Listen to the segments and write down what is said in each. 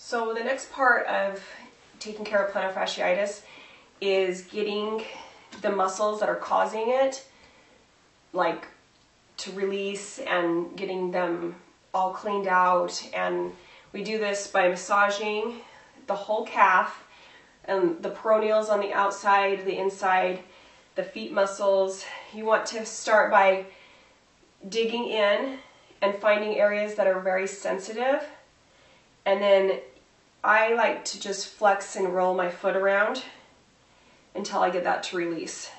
So the next part of taking care of plantar fasciitis is getting the muscles that are causing it, like, to release and getting them all cleaned out. And we do this by massaging the whole calf and the peroneals on the outside, the inside, the feet muscles. You want to start by digging in and finding areas that are very sensitive. And then I like to just flex and roll my foot around until I get that to release.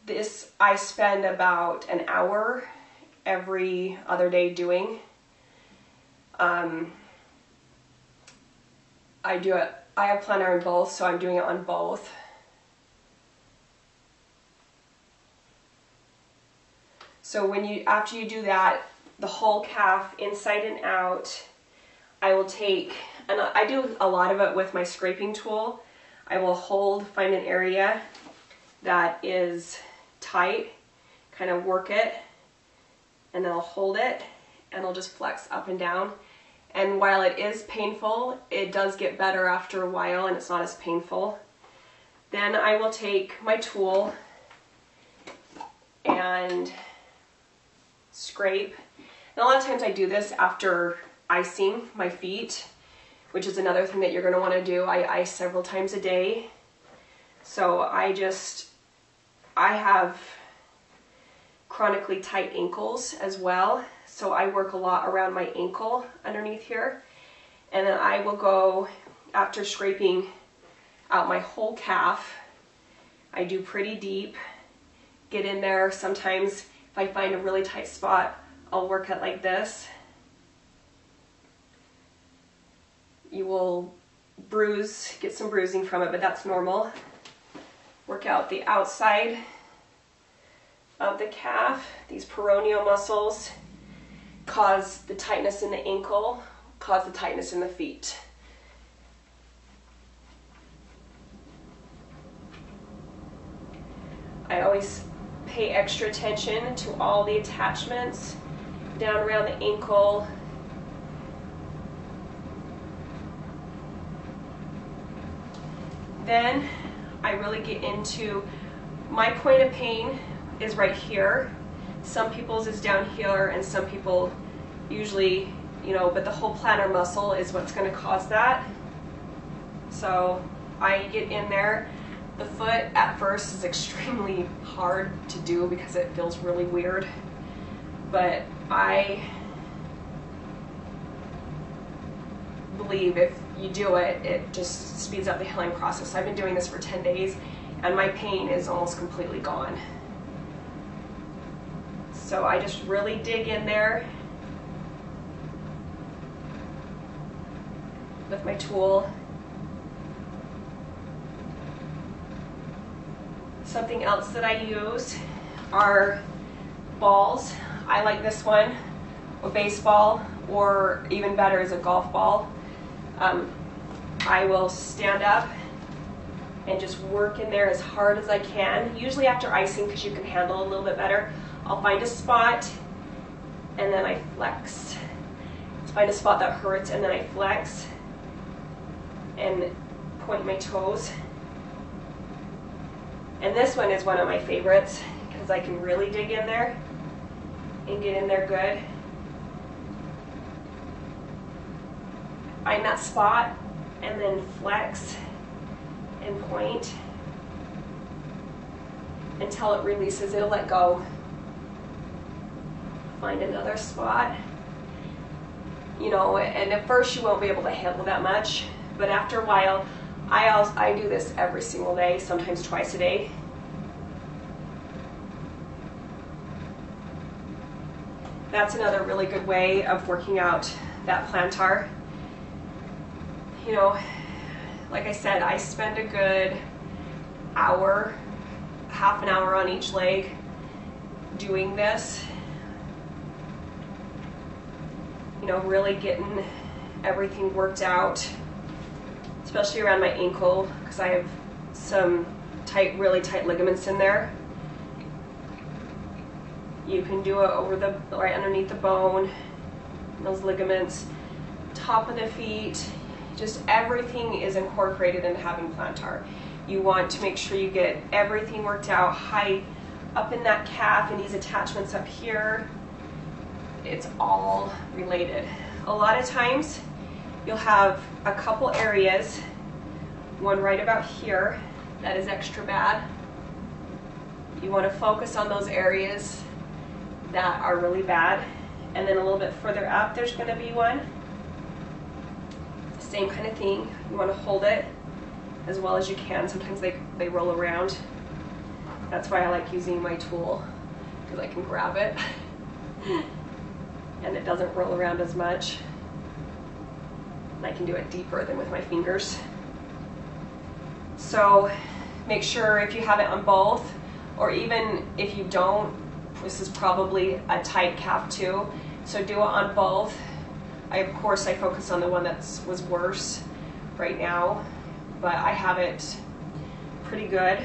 This I spend about an hour every other day doing. I have plantar in both, so I'm doing it on both. So after you do that, the whole calf inside and out, I will take, and I do a lot of it with my scraping tool. I will find an area that is tight, kind of work it, and then I'll hold it, and I'll just flex up and down. And while it is painful, it does get better after a while, and it's not as painful. Then I will take my tool and scrape. And a lot of times I do this after icing my feet, which is another thing that you're going to want to do. I ice several times a day. So I have chronically tight ankles as well. So I work a lot around my ankle underneath here. And then I will go, after scraping out my whole calf, I do pretty deep, get in there. Sometimes if I find a really tight spot, I'll work it like this. You will get some bruising from it, but that's normal. Work out the outside of the calf. These peroneal muscles cause the tightness in the ankle, cause the tightness in the feet. I always pay extra attention to all the attachments down around the ankle. Then I really get into, my point of pain is right here. Some people's is down here, and some people usually, but the whole plantar muscle is what's going to cause that. So I get in there. The foot at first is extremely hard to do because it feels really weird, but I believe if you do it, it just speeds up the healing process. I've been doing this for 10 days and my pain is almost completely gone. So I just really dig in there with my tool. Something else that I use are balls. I like this one, a baseball, or even better is a golf ball. I will stand up and just work in there as hard as I can, usually after icing because you can handle it a little bit better. I'll find a spot and then I flex. Find a spot that hurts and then I flex and point my toes. And this one is one of my favorites because I can really dig in there and get in there good. Find that spot and then flex and point until it releases. It'll let go. Find another spot. And at first you won't be able to handle that much, but after a while, I do this every single day, sometimes twice a day. That's another really good way of working out that plantar. Like I said, I spend a good hour, half an hour on each leg doing this. Really getting everything worked out, especially around my ankle because I have some really tight ligaments in there. You can do it right underneath the bone, those ligaments, top of the feet, just everything is incorporated into having plantar. You want to make sure you get everything worked out, high up in that calf and these attachments up here. It's all related. A lot of times you'll have a couple areas, one right about here that is extra bad. You want to focus on those areas that are really bad, and then a little bit further up there's going to be one. Same kind of thing. You want to hold it as well as you can. Sometimes they roll around. That's why I like using my tool, because I can grab it and it doesn't roll around as much. And I can do it deeper than with my fingers. So make sure if you have it on both, or even if you don't, this is probably a tight calf too, so do it on both. Of course I focus on the one that was worse right now, but I have it pretty good.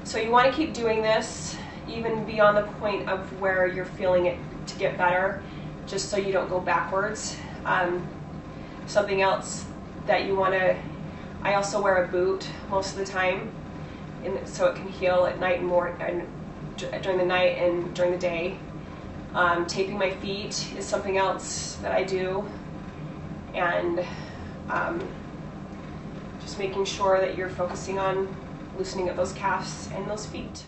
So you want to keep doing this even beyond the point of where you're feeling it to get better, just so you don't go backwards. Something else that you want to, I also wear a boot most of the time, so it can heal at night and during the night and during the day. Taping my feet is something else that I do, and just making sure that you're focusing on loosening up those calves and those feet.